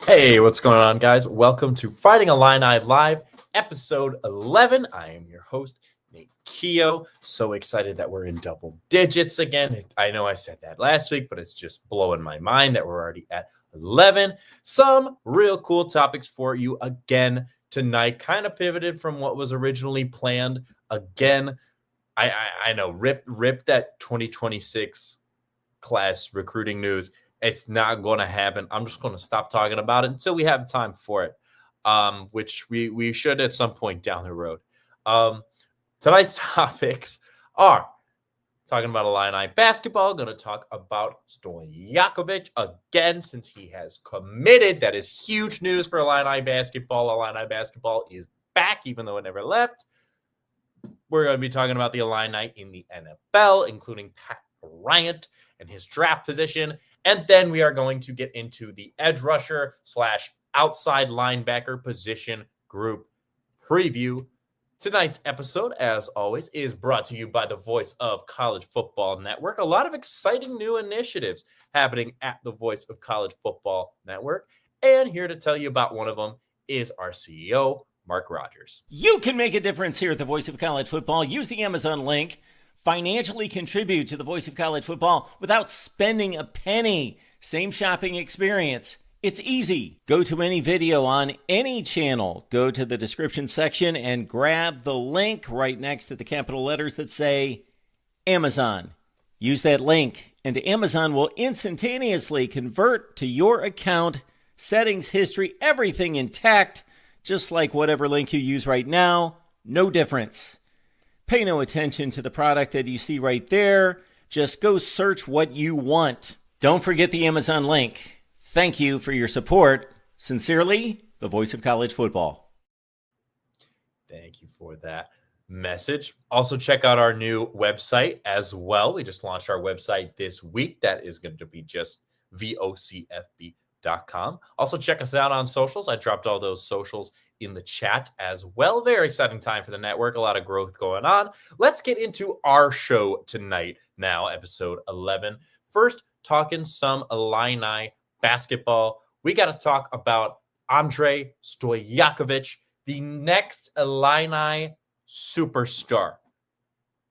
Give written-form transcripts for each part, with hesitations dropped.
Hey, what's going on, guys? Welcome to Fighting Illini Live, episode 11. I am your host, Nate Keogh. So excited that we're in double digits again. I know I said that last week, but it's just blowing my mind that we're already at 11. Some real cool topics for you again tonight. Kind of pivoted from what was originally planned. Again, I know, rip that 2026 class recruiting news. It's not going to happen. I'm just going to stop talking about it until we have time for it, which we should at some point down the road. Tonight's topics are talking about Illini basketball. Going to talk about Stojakovic again, since he has committed. That is huge news for Illini basketball. Illini basketball is back, even though it never left. We're going to be talking about the Illini in the NFL, including Pat Bryant and his draft position. And then we are going to get into the edge rusher / outside linebacker position group preview. Tonight's episode, as always, is brought to you by the Voice of College Football Network. A lot of exciting new initiatives happening at the Voice of College Football Network. And here to tell you about one of them is our CEO, Mark Rogers. You can make a difference here at the Voice of College Football. Use the Amazon link. Financially contribute to the Voice of College Football without spending a penny. Same shopping experience. It's easy. Go to any video on any channel. Go to the description section and grab the link right next to the capital letters that say Amazon. Use that link and Amazon will instantaneously convert to your account, settings, history, everything intact, just like whatever link you use right now. No difference. Pay no attention to the product that you see right there. Just go search what you want. Don't forget the Amazon link. Thank you for your support. Sincerely, the Voice of College Football. Thank you for that message. Also, check out our new website as well. We just launched our website this week. That is going to be just vocfb.com. Also, check us out on socials. I dropped all those socials in the chat as well. Very exciting time for the network. A lot of growth going on. Let's get into our show tonight now, episode 11. First, talking some Illini basketball. We got to talk about Andrei Stojakovic, the next Illini superstar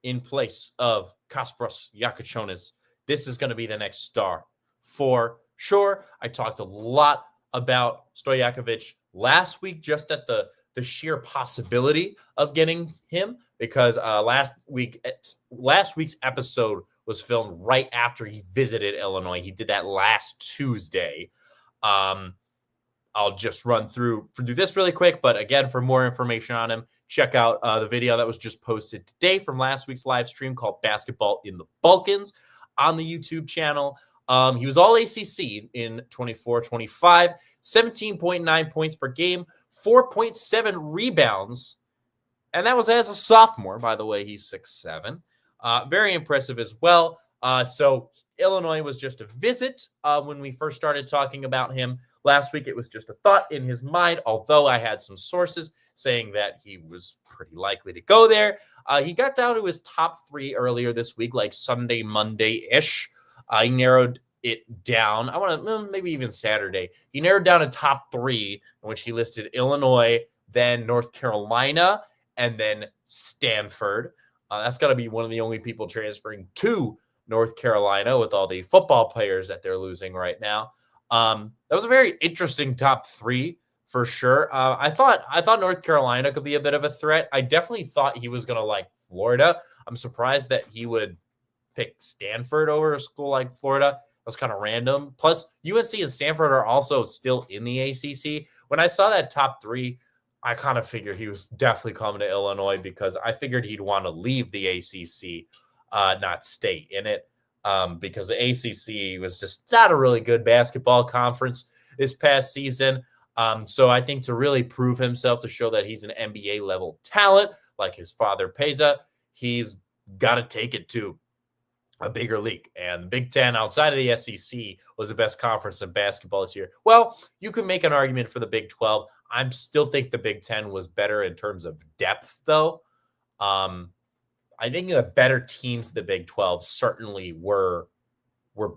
in place of Kaspras Yakuchonis. This is going to be the next star for sure. I talked a lot about Stojakovic last week, just at the sheer possibility of getting him, because last week's episode was filmed right after he visited Illinois. He did that last Tuesday. I'll just run through this really quick, but again, for more information on him, check out the video that was just posted today from last week's live stream called Basketball in the Balkans on the YouTube channel. He was all ACC in 24-25, 17.9 points per game, 4.7 rebounds. And that was as a sophomore, by the way. He's 6'7". Very impressive as well. So Illinois was just a visit when we first started talking about him. Last week, it was just a thought in his mind, although I had some sources saying that he was pretty likely to go there. He got down to his top 3 earlier this week, like Sunday, Monday-ish. He narrowed it down. I want to maybe even Saturday. He narrowed down a top 3 in which he listed Illinois, then North Carolina, and then Stanford. That's got to be one of the only people transferring to North Carolina with all the football players that they're losing right now. That was a very interesting top 3 for sure. I thought North Carolina could be a bit of a threat. I definitely thought he was going to like Florida. I'm surprised that he would pick Stanford over a school like Florida. That was kind of random. Plus, UNC and Stanford are also still in the ACC. When I saw that top 3, I kind of figured he was definitely coming to Illinois, because I figured he'd want to leave the ACC, not stay in it, because the ACC was just not a really good basketball conference this past season. So I think to really prove himself, to show that he's an NBA-level talent, like his father Peza, he's got to take it to a bigger league. And the Big Ten outside of the SEC was the best conference in basketball this year. Well, you can make an argument for the Big 12. I still think the Big Ten was better in terms of depth, though. I think the better teams of the Big 12 certainly were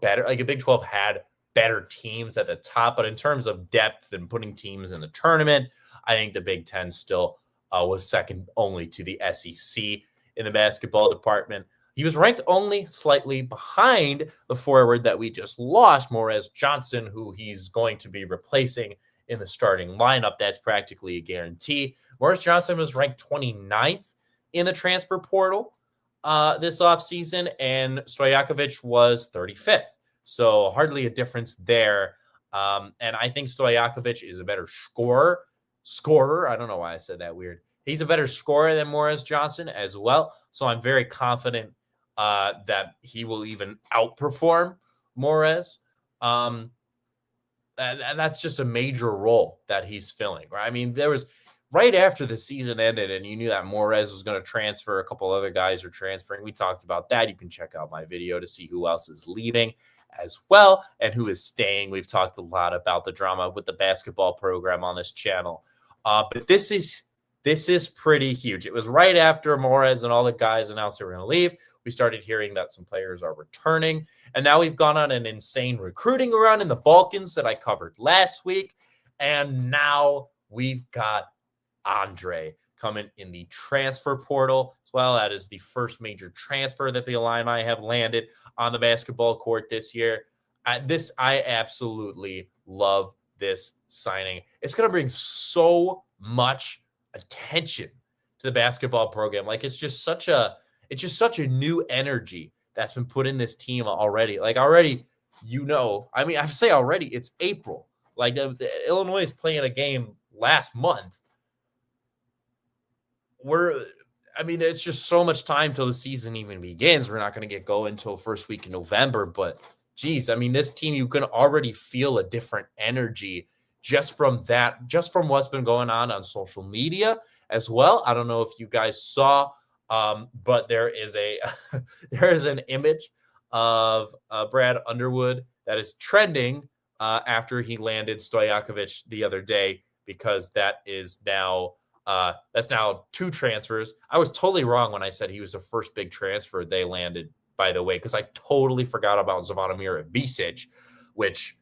better. Like the Big 12 had better teams at the top, but in terms of depth and putting teams in the tournament, I think the Big Ten still was second only to the SEC in the basketball department. He was ranked only slightly behind the forward that we just lost, Morez Johnson, who he's going to be replacing in the starting lineup. That's practically a guarantee. Morez Johnson was ranked 29th in the transfer portal this offseason, and Stojakovic was 35th. So hardly a difference there. And I think Stojakovic is a better scorer. I don't know why I said that weird. He's a better scorer than Morez Johnson as well. So I'm very confident that he will even outperform Morez. And that's just a major role that he's filling, right? I mean, there was right after the season ended and you knew that Morez was going to transfer. A couple other guys are transferring. We talked about that. You can check out my video to see who else is leaving as well and who is staying. We've talked a lot about the drama with the basketball program on this channel. But this is pretty huge. It was right after Morez and all the guys announced they were going to leave. We started hearing that some players are returning. And now we've gone on an insane recruiting run in the Balkans that I covered last week. And now we've got Andre coming in the transfer portal as well. That is the first major transfer that the Illini have landed on the basketball court this year. I absolutely love this signing. It's going to bring so much attention to the basketball program. Like it's just such a new energy that's been put in this team already. Like already, I mean, I say already, it's April. Like the Illinois is playing a game last month. It's just so much time till the season even begins. We're not going to get going until first week in November, but geez, I mean, this team, you can already feel a different energy just from what's been going on social media as well. I don't know if you guys saw, but there is an image of Brad Underwood that is trending after he landed Stojakovic the other day, because that's now two transfers. I was totally wrong when I said he was the first big transfer they landed, by the way, because I totally forgot about Zvonimir Ivisic, which,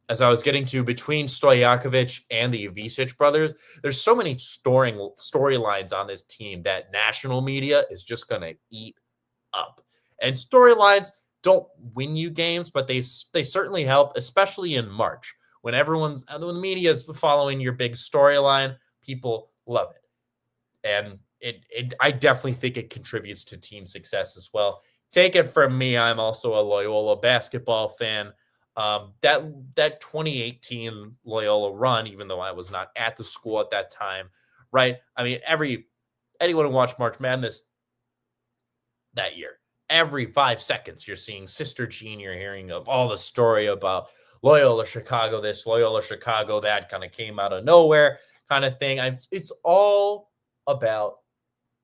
as I was getting to, between Stojakovic and the Ivisic brothers, there's so many storylines on this team that national media is just going to eat up. And storylines don't win you games, but they certainly help, especially in March when the media is following your big storyline. People love it. And I definitely think it contributes to team success as well. Take it from me, I'm also a Loyola basketball fan. That 2018 Loyola run, even though I was not at the school at that time, right? I mean, anyone who watched March Madness that year, every 5 seconds, you're seeing Sister Jean, you're hearing of all the story about Loyola Chicago this, Loyola Chicago that, kind of came out of nowhere kind of thing. It's all about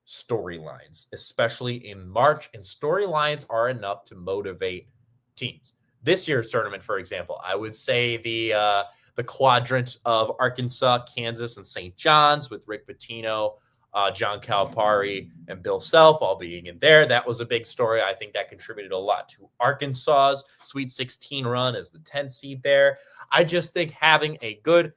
storylines, especially in March, and storylines are enough to motivate teams. This year's tournament, for example, I would say the quadrant of Arkansas, Kansas, and St. John's with Rick Pitino, John Calipari, and Bill Self all being in there. That was a big story. I think that contributed a lot to Arkansas's Sweet 16 run as the 10th seed there. I just think having a good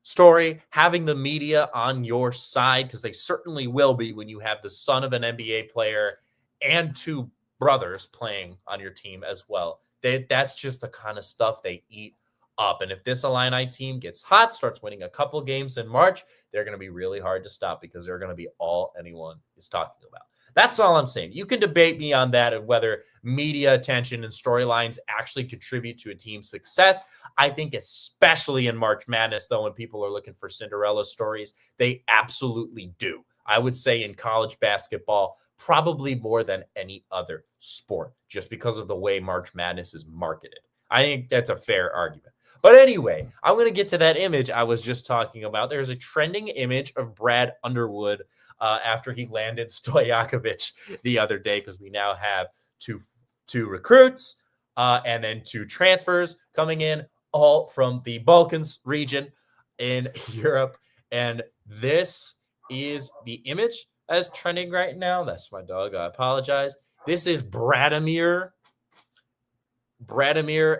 story, having the media on your side, because they certainly will be when you have the son of an NBA player and two brothers playing on your team as well. That's just the kind of stuff they eat up. And if this Illini team gets hot, starts winning a couple games in March, they're going to be really hard to stop, because they're going to be all anyone is talking about. That's all I'm saying. You can debate me on that, of whether media attention and storylines actually contribute to a team's success. I think especially in March Madness, though, when people are looking for Cinderella stories, they absolutely do. I would say in college basketball, probably more than any other sport, just because of the way March Madness is marketed. I think that's a fair argument. But anyway, I'm going to get to that image I was just talking about. There's a trending image of Brad Underwood after he landed Stojakovic the other day, because we now have two recruits and then two transfers coming in, all from the Balkans region in Europe. And this is the image that's trending right now. That's my dog. I apologize. This is Bradomir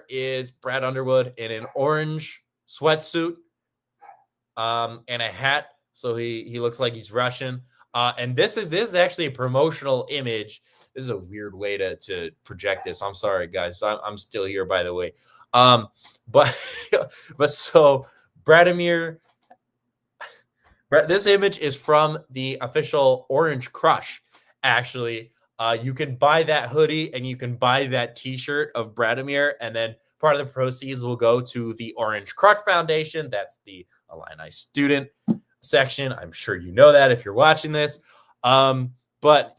is Brad Underwood in an orange sweatsuit and a hat, so he looks like he's Russian. And this is actually a promotional image. This is a weird way to project this. I'm sorry, guys. I'm still here, by the way. But so Bradimir, this image is from the official Orange Crush. Actually, you can buy that hoodie and you can buy that T-shirt of Bradimir, and then part of the proceeds will go to the Orange Crush Foundation. That's the Illini student section. I'm sure you know that if you're watching this. But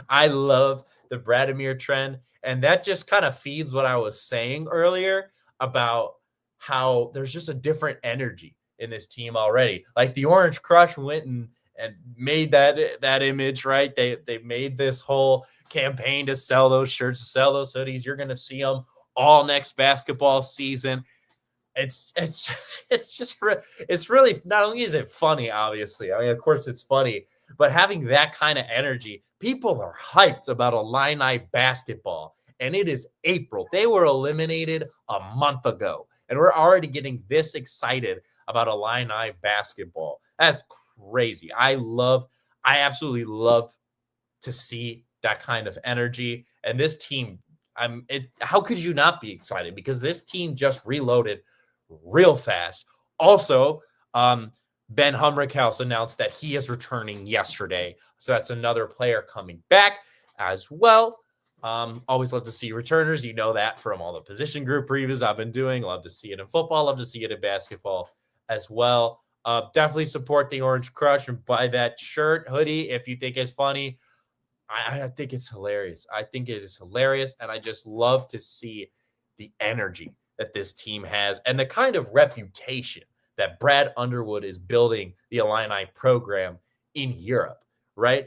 I love the Bradimir trend, and that just kind of feeds what I was saying earlier about how there's just a different energy in this team already. Like the Orange Crush went and made that image, right? They made this whole campaign to sell those shirts, to sell those hoodies. You're going to see them all next basketball season. It's really, not only is it funny, obviously. I mean, of course it's funny, but having that kind of energy, people are hyped about Illini basketball, and it is April. They were eliminated a month ago, and we're already getting this excited about Illini basketball. That's crazy. I absolutely love to see that kind of energy. And this team, how could you not be excited? Because this team just reloaded real fast. Also, Ben Humrickhouse announced that he is returning yesterday. So that's another player coming back as well. Always love to see returners. You know that from all the position group previews I've been doing. Love to see it in football. Love to see it in basketball as well. Definitely support the Orange Crush and buy that shirt, hoodie, if you think it's funny. I think it's hilarious. I think it is hilarious, and I just love to see the energy that this team has and the kind of reputation that Brad Underwood is building the Illini program in Europe, right?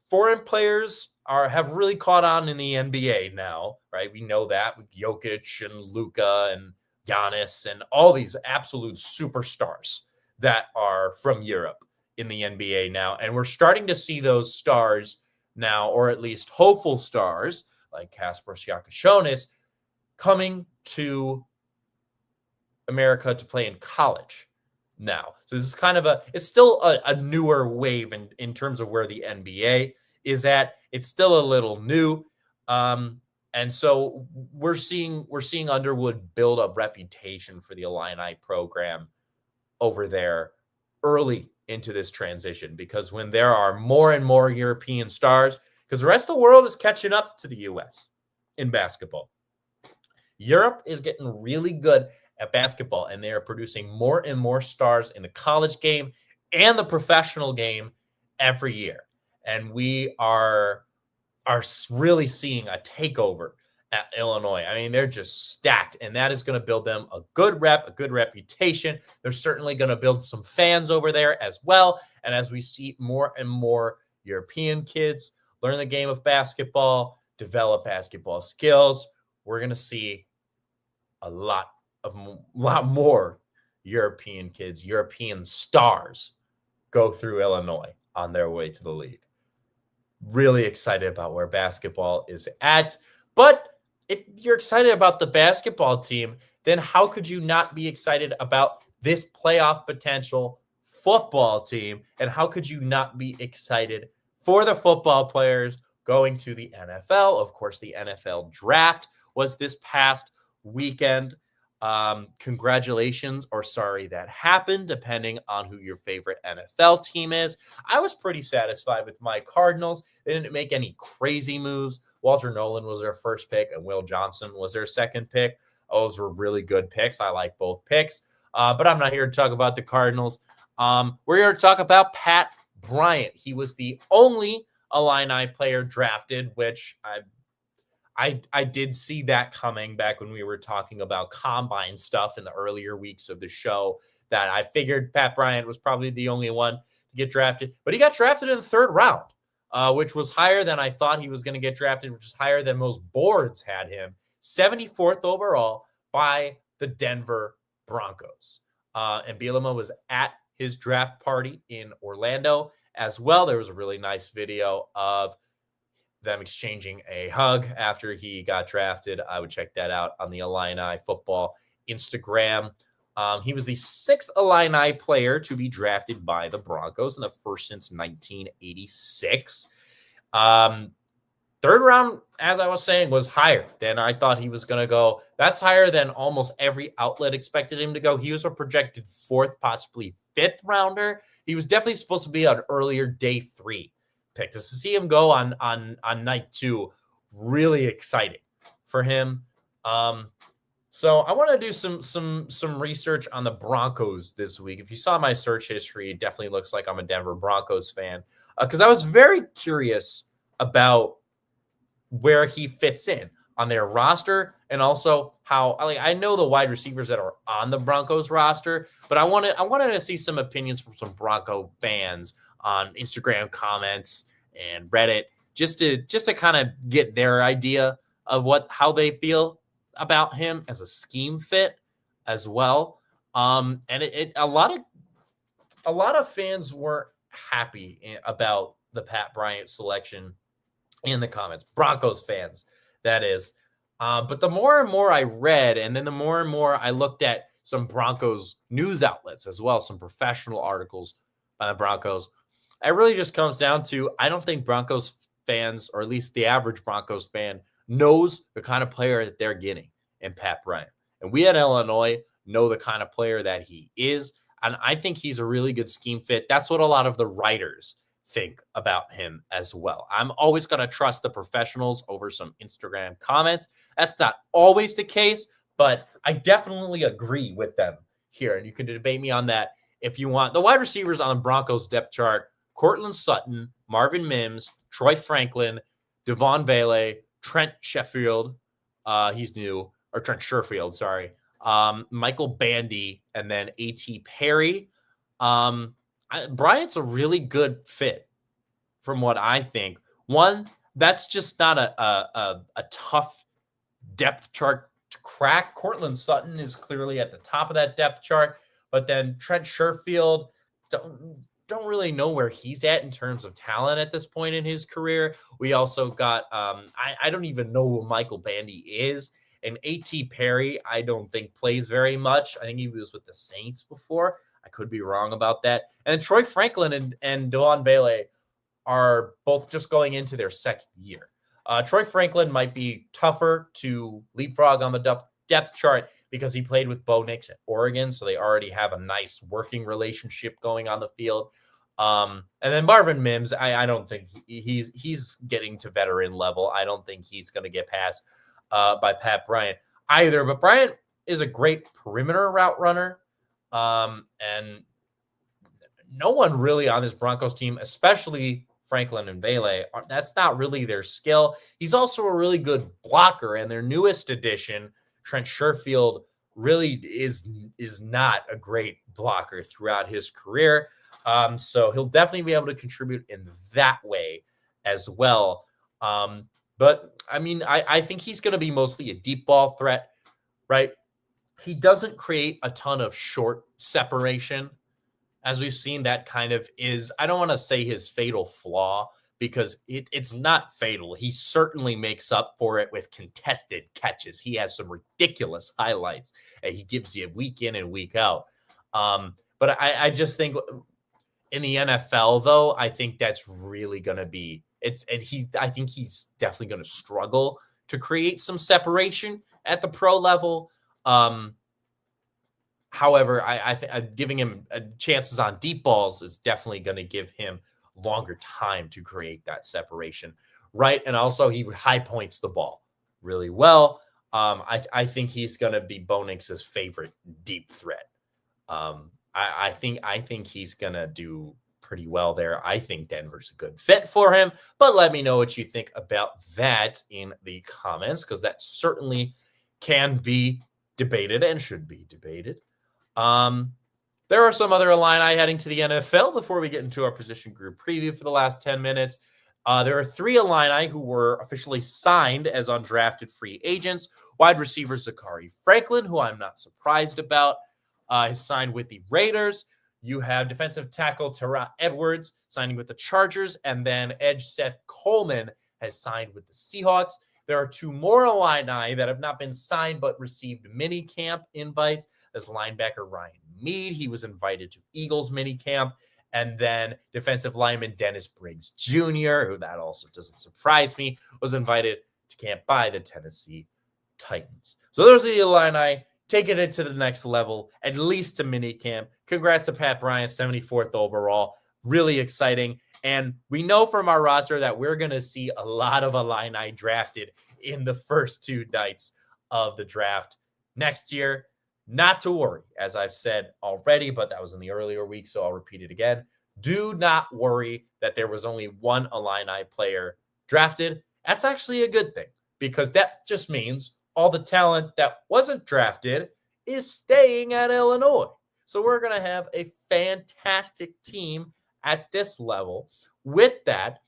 Foreign players have really caught on in the NBA now, right? We know that with Jokic and Luka and Giannis and all these absolute superstars that are from Europe in the NBA now. And we're starting to see those stars now, or at least hopeful stars like Kasper Siakashonis, coming to America to play in college now. So this is kind of it's still a newer wave in terms of where the NBA is at. It's still a little new. And so we're seeing Underwood build a reputation for the Illini program over there early into this transition, because when there are more and more European stars, because the rest of the world is catching up to the U.S. in basketball. Europe is getting really good at basketball, and they are producing more and more stars in the college game and the professional game every year. And we are really seeing a takeover at Illinois. I mean, they're just stacked, and that is going to build them a good reputation. They're certainly going to build some fans over there as well. And as we see more and more European kids learn the game of basketball, develop basketball skills, we're going to see a lot more European kids, European stars go through Illinois on their way to the league. Really excited about where basketball is at. But if you're excited about the basketball team, then how could you not be excited about this playoff potential football team? And how could you not be excited for the football players going to the NFL? Of course, the NFL draft was this past weekend. Congratulations, or sorry that happened, depending on who your favorite NFL team is. I was pretty satisfied with my Cardinals. They didn't make any crazy moves. Walter Nolan was their first pick, and Will Johnson was their second pick. Those were really good picks. I like both picks. But I'm not here to talk about the Cardinals. We're here to talk about Pat Bryant. He was the only Illini player drafted, which I did see that coming back when we were talking about combine stuff in the earlier weeks of the show, that I figured Pat Bryant was probably the only one to get drafted. But he got drafted in the third round, which was higher than I thought he was going to get drafted, which is higher than most boards had him. 74th overall by the Denver Broncos. And Bielema was at his draft party in Orlando as well. There was a really nice video of them exchanging a hug after he got drafted. I would check that out on the Illini football Instagram. He was the 6th Illini player to be drafted by the Broncos, and the first since 1986. Third round, as I was saying, was higher than I thought he was going to go. That's higher than almost every outlet expected him to go. He was a projected 4th, possibly 5th rounder. He was definitely supposed to be an earlier day 3 pick. To see him go on night 2, really exciting for him. So I want to do some research on the Broncos this week. If you saw my search history, it definitely looks like I'm a Denver Broncos fan, because I was very curious about where he fits in on their roster, and also how, like, I know the wide receivers that are on the Broncos roster, but I wanted to see some opinions from some Bronco fans on Instagram comments and Reddit, just to kind of get their idea of how they feel about him as a scheme fit as well. And a lot of fans weren't happy about the Pat Bryant selection in the comments. Broncos fans, that is. But the more and more I read, and then the more and more I looked at some Broncos news outlets as well, some professional articles by the Broncos, it really just comes down to, I don't think Broncos fans, or at least the average Broncos fan, knows the kind of player that they're getting in Pat Bryant. And we at Illinois know the kind of player that he is. And I think he's a really good scheme fit. That's what a lot of the writers think about him as well. I'm always going to trust the professionals over some Instagram comments. That's not always the case, but I definitely agree with them here. And you can debate me on that if you want. The wide receivers on the Broncos depth chart: Cortland Sutton, Marvin Mims, Troy Franklin, Devon Vele, Trent Sheffield, he's new, or Trent Sherfield, sorry, Michael Bandy, and then A.T. Perry. Bryant's a really good fit from what I think. One, that's just not a tough depth chart to crack. Cortland Sutton is clearly at the top of that depth chart, but then Trent Sherfield, don't really know where he's at in terms of talent at this point in his career. We also got, I don't even know who Michael Bandy is. And A.T. Perry, I don't think plays very much. I think he was with the Saints before. I could be wrong about that. And Troy Franklin and Devon Vele are both just going into their second year. Troy Franklin might be tougher to leapfrog on the depth chart because he played with Bo Nix at Oregon, so they already have a nice working relationship going on the field. And then Marvin Mims, I don't think he's getting to veteran level. I don't think he's going to get passed by Pat Bryant either. But Bryant is a great perimeter route runner. And no one really on this Broncos team, especially Franklin and Vele, that's not really their skill. He's also a really good blocker, and their newest addition, Trent Sherfield, really is not a great blocker throughout his career. So he'll definitely be able to contribute in that way as well. But I mean, I think he's going to be mostly a deep ball threat, right? He doesn't create a ton of short separation. As we've seen, that kind of is, I don't want to say his fatal flaw, because it's not fatal. He certainly makes up for it with contested catches. He has some ridiculous highlights that he gives you week in and week out. But I just think in the NFL, though, I think that's really going to be, I think he's definitely going to struggle to create some separation at the pro level. However, I think giving him chances on deep balls is definitely going to give him longer time to create that separation, right? And also, he high points the ball really well. I think he's going to be Bo Nix's favorite deep threat. I think he's going to do pretty well there. I think Denver's a good fit for him, but let me know what you think about that in the comments, because that certainly can be debated and should be debated. There are some other Illini heading to the NFL before we get into our position group preview for the last 10 minutes. There are 3 Illini who were officially signed as undrafted free agents. Wide receiver Zachary Franklin, who I'm not surprised about, is signed with the Raiders. You have defensive tackle Tara Edwards signing with the Chargers, and then edge Seth Coleman has signed with the Seahawks. There are 2 more Illini that have not been signed but received mini camp invites. There's linebacker Ryan Mead. He was invited to Eagles mini camp. And then defensive lineman Dennis Briggs Jr., who that also doesn't surprise me, was invited to camp by the Tennessee Titans. So those are the Illini taking it to the next level, at least to mini camp. Congrats to Pat Bryant, 74th overall. Really exciting. And we know from our roster that we're going to see a lot of Illini drafted in the first 2 nights of the draft next year. Not to worry, as I've said already, but that was in the earlier week, so I'll repeat it again. Do not worry that there was only 1 Illini player drafted. That's actually a good thing, because that just means all the talent that wasn't drafted is staying at Illinois. So we're going to have a fantastic team at this level. With that,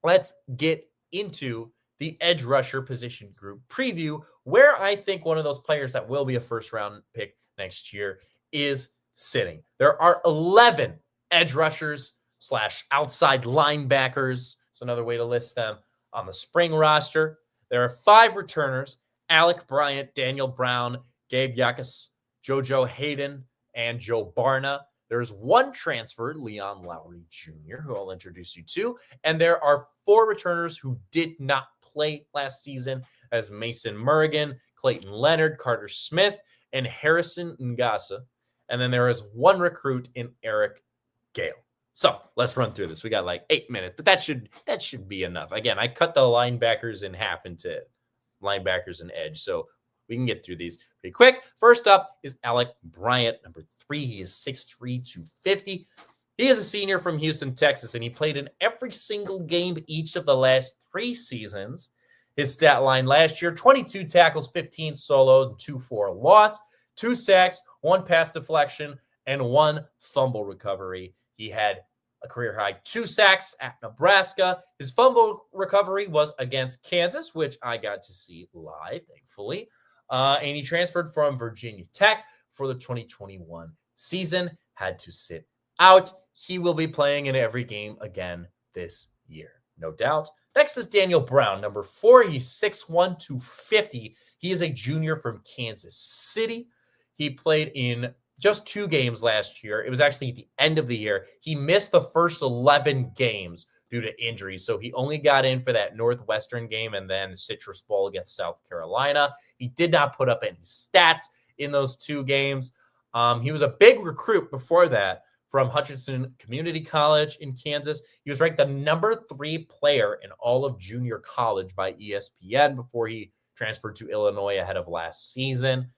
let's get into the edge rusher position group preview, where I think one of those players that will be a first-round pick next year is sitting. There are 11 edge rushers / outside linebackers. It's another way to list them on the spring roster. There are 5 returners: Alec Bryant, Daniel Brown, Gabe Yakus, JoJo Hayden, and Joe Barna. There's 1 transfer, Leon Lowry Jr., who I'll introduce you to. And there are 4 returners who did not play last season, as Mason Murrigan, Clayton Leonard, Carter Smith, and Harrison Ngasa. And then there is 1 recruit in Eric Gale. So let's run through this. We got like 8 minutes, but that should be enough. Again, I cut the linebackers in half into linebackers and edge, so we can get through these pretty quick. First up is Alec Bryant, number 3. He is 6'3", 250. He is a senior from Houston, Texas, and he played in every single game each of the last 3 seasons. His stat line last year: 22 tackles, 15 solo, and 2 for a loss, 2 sacks, 1 pass deflection, and 1 fumble recovery. He had a career high 2 sacks at Nebraska. His fumble recovery was against Kansas, which I got to see live, thankfully. And he transferred from Virginia Tech for the 2021 season, had to sit out. He will be playing in every game again this year, no doubt. Next is Daniel Brown, number 4. He's 6'1", 250. He is a junior from Kansas City. He played in just 2 games last year. It was actually the end of the year. He missed the first 11 games due to injury, so he only got in for that Northwestern game and then the Citrus Bowl against South Carolina. He did not put up any stats in those 2 games. He was a big recruit before that from Hutchinson Community College in Kansas. He was ranked the number 3 player in all of junior college by ESPN before he transferred to Illinois ahead of last season.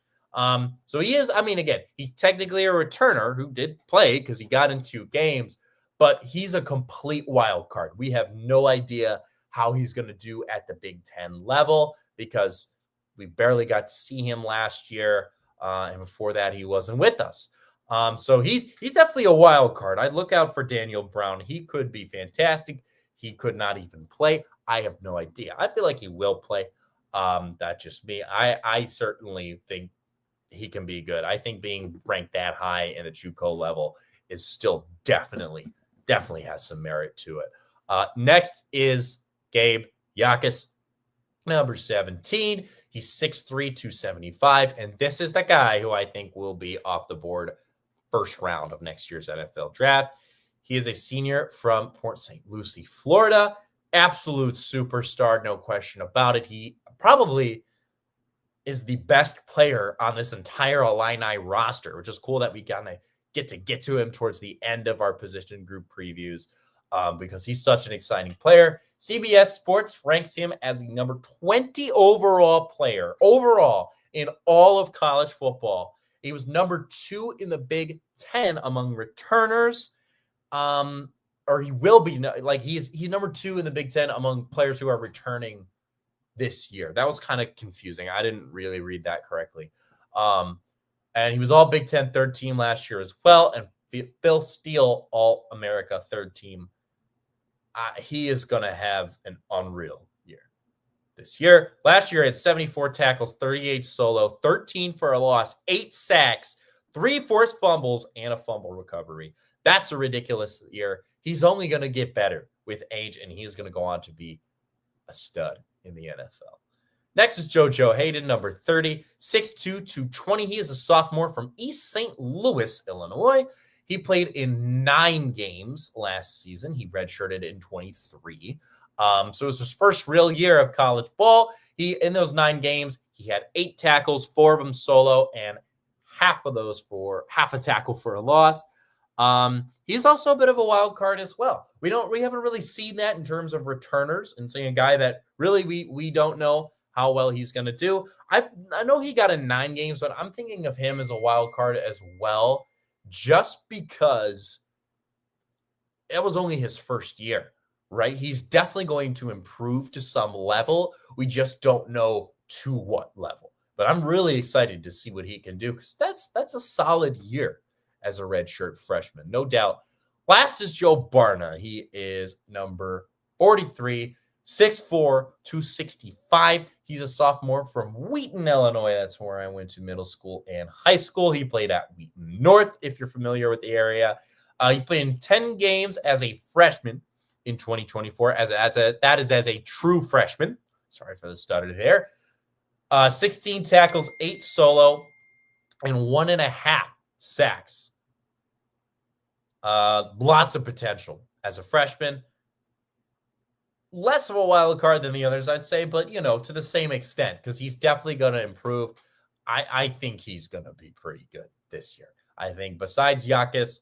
So he is, again, he's technically a returner who did play because he got in 2 games, but he's a complete wild card. We have no idea how he's going to do at the Big Ten level because we barely got to see him last year. And before that, he wasn't with us. So he's definitely a wild card. I'd look out for Daniel Brown. He could be fantastic. He could not even play. I have no idea. I feel like he will play. That's just me. I certainly think he can be good. I think being ranked that high in the JUCO level is still definitely has some merit to it. Next is Gabe Yakus, number 17. He's 6'3", 275, and this is the guy who I think will be off the board first round of next year's NFL draft. He is a senior from Port St. Lucie, Florida. Absolute superstar, no question about it. He probably is the best player on this entire Illini roster, which is cool that we kind of get to him towards the end of our position group previews because he's such an exciting player. CBS Sports ranks him as the number 20 overall player in all of college football. He was number 2 in the Big Ten among returners, or he will be. Like he's number 2 in the Big Ten among players who are returning this year. That was kind of confusing. I didn't really read that correctly. And he was all Big Ten 3rd team last year as well. And Phil Steele, All-America 3rd team. He is going to have an unreal year this year. Last year, he had 74 tackles, 38 solo, 13 for a loss, 8 sacks, 3 forced fumbles and a fumble recovery. That's a ridiculous year. He's only going to get better with age, and he's going to go on to be a stud in the NFL. Next is JoJo Hayden, number 30, 6'2", 220. He is a sophomore from East St. Louis, Illinois. He played in 9 games last season. He redshirted in 23. So it was his first real year of college ball. In those 9 games, he had 8 tackles, 4 of them solo, and half a tackle for a loss. He's also a bit of a wild card as well. We haven't really seen that in terms of returners, and seeing a guy that really we don't know how well he's going to do. I know he got in 9 games, but I'm thinking of him as a wild card as well, just because it was only his first year, right? He's definitely going to improve to some level. We just don't know to what level. But I'm really excited to see what he can do, because that's a solid year as a redshirt freshman, no doubt. Last is Joe Barna. He is number 43, 6'4", 265. He's a sophomore from Wheaton, Illinois. That's where I went to middle school and high school. He played at Wheaton North, if you're familiar with the area. He played in 10 games as a freshman in 2024. That is as a true freshman. Sorry for the stutter there. 16 tackles, 8 solo, and 1.5 sacks. Lots of potential as a freshman. Less of a wild card than the others, I'd say, but, to the same extent, because he's definitely going to improve. I think he's going to be pretty good this year. I think besides Yakis,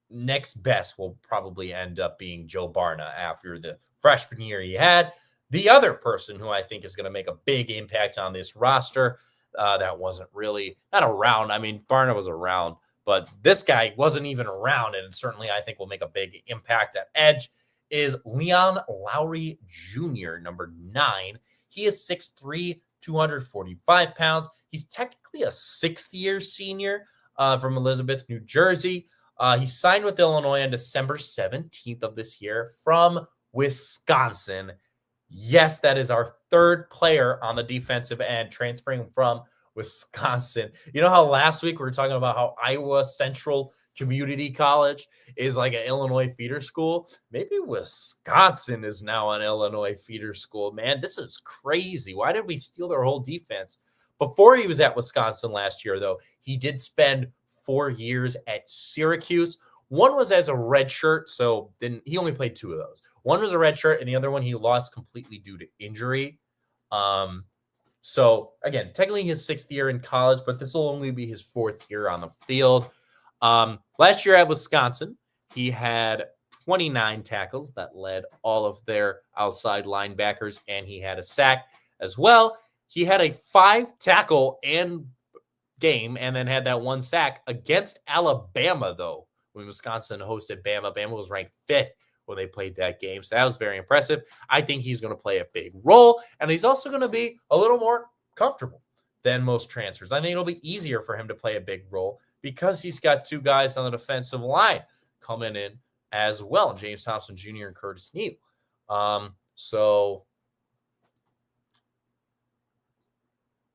next best will probably end up being Joe Barna after the freshman year he had. The other person who I think is going to make a big impact on this roster that wasn't really, not around. I mean, Barna was around, but this guy wasn't even around, and certainly I think will make a big impact at edge, is Leon Lowry Jr., number 9. He is 6'3", 245 pounds. He's technically a 6th-year senior from Elizabeth, New Jersey. He signed with Illinois on December 17th of this year from Wisconsin. Yes, that is our 3rd player on the defensive end transferring from Wisconsin. You know how last week we were talking about how Iowa Central Community College is like an Illinois feeder school? Maybe Wisconsin is now an Illinois feeder school. Man, this is crazy. Why did we steal their whole defense? Before he was at Wisconsin last year, though, he did spend 4 years at Syracuse. One was as a redshirt, so he only played 2 of those. One was a redshirt, and the other one he lost completely due to injury. So, again, technically his 6th year in college, but this will only be his 4th year on the field. Last year at Wisconsin, he had 29 tackles that led all of their outside linebackers, and he had a sack as well. He had a 5-tackle and game, and then had that 1 sack against Alabama, though, when Wisconsin hosted Bama. Bama was ranked 5th when they played that game, so that was very impressive. I think he's going to play a big role, and he's also going to be a little more comfortable than most transfers. I think it'll be easier for him to play a big role because he's got 2 guys on the defensive line coming in as well, James Thompson Jr. and Curtis Neal. So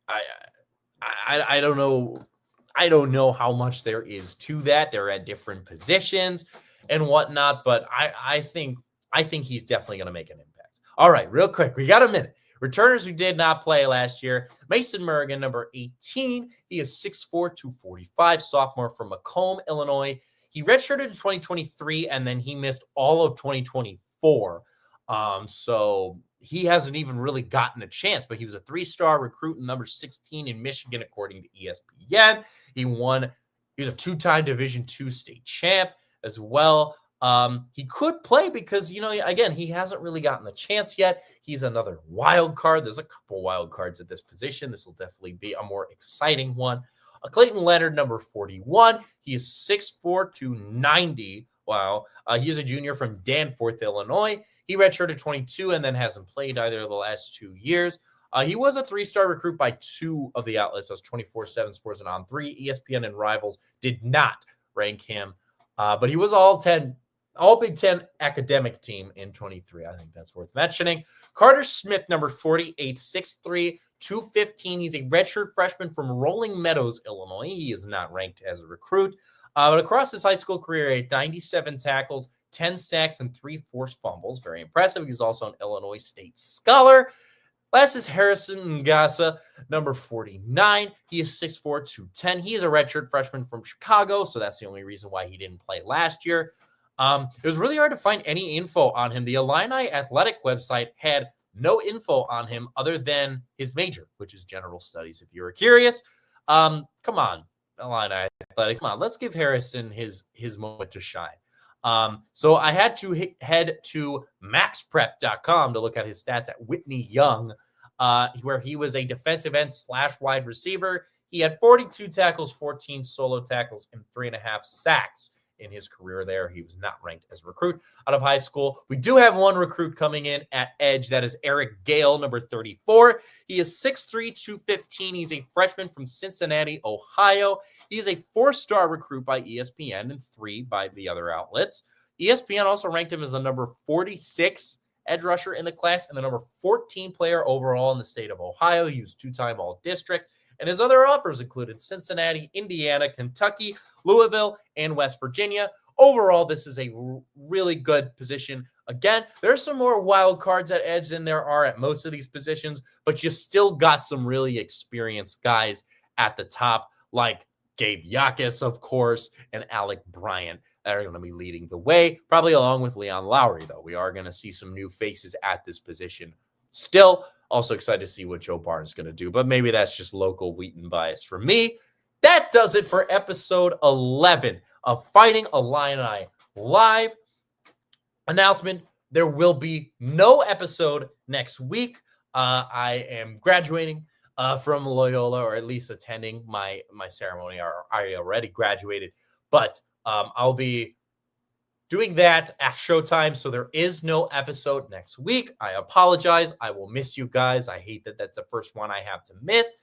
I don't know. I don't know how much there is to that. They're at different positions and whatnot, but I think he's definitely going to make an impact. All right, real quick, we got a minute. Returners who did not play last year: Mason Murrigan, number 18. He is 6'4", 245, sophomore from Macomb, Illinois. He redshirted in 2023, and then he missed all of 2024. So he hasn't even really gotten a chance, but he was a 3-star recruit and number 16 in Michigan, according to ESPN. He was a 2-time Division II state champ as well. He could play because, again, he hasn't really gotten the chance yet. He's another wild card. There's a couple wild cards at this position. This will definitely be a more exciting one. Clayton Leonard, number 41. He is 6'4", 290. Wow. He is a junior from Danforth, Illinois. He redshirted 22 and then hasn't played either of the last 2 years. He was a 3-star recruit by 2 of the outlets. That's 24/7 Sports and On3. ESPN and Rivals did not rank him, but he was all 10 All Big Ten academic team in 23. I think that's worth mentioning. Carter Smith, number 48, 6'3", 215. He's a redshirt freshman from Rolling Meadows, Illinois. He is not ranked as a recruit. But across his high school career, he had 97 tackles, 10 sacks, and 3 forced fumbles. Very impressive. He's also an Illinois State Scholar. Last is Harrison Ngasa, number 49. He is 6'4", 210. He is a redshirt freshman from Chicago, so that's the only reason why he didn't play last year. It was really hard to find any info on him. The Illini Athletic website had no info on him other than his major, which is general studies. If you were curious, come on, Illini Athletic, come on, let's give Harrison his moment to shine. So I had to head to maxprep.com to look at his stats at Whitney Young, where he was a defensive end / wide receiver. He had 42 tackles, 14 solo tackles, and 3.5 sacks in his career there. He was not ranked as a recruit out of high school. We do have one recruit coming in at edge. That is Eric Gale, number 34. He is 6'3", 215. He's a freshman from Cincinnati, Ohio. He is a 4-star recruit by ESPN and 3 by the other outlets. ESPN also ranked him as the number 46 edge rusher in the class and the number 14 player overall in the state of Ohio. He was 2-time All-District. And his other offers included Cincinnati, Indiana, Kentucky, Louisville, and West Virginia. Overall, this is a really good position. Again, there's some more wild cards at edge than there are at most of these positions, but you still got some really experienced guys at the top, like Gabe Yakis, of course, and Alec Bryant that are going to be leading the way, probably along with Leon Lowry, though. We are going to see some new faces at this position still. Also excited to see what Joe Barnes is going to do, but maybe that's just local Wheaton bias for me. That does it for episode 11 of Fighting Illini Live. Announcement, there will be no episode next week. I am graduating from Loyola, or at least attending my ceremony. I already graduated, but I'll be doing that at showtime, so there is no episode next week. I apologize. I will miss you guys. I hate that that's the first one I have to miss,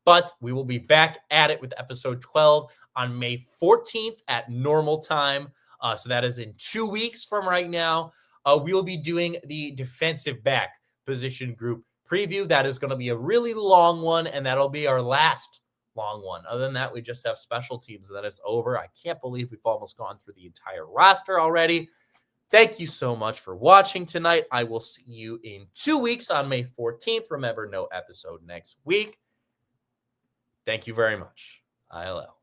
but we will be back at it with episode 12 on May 14th at normal time. So that is in 2 weeks from right now. We will be doing the defensive back position group preview. That is going to be a really long one, and that'll be our last long one. Other than that, we just have special teams, and then it's over. I can't believe we've almost gone through the entire roster already. Thank you so much for watching tonight. I will see you in 2 weeks on May 14th. Remember, no episode next week. Thank you very much. ILL.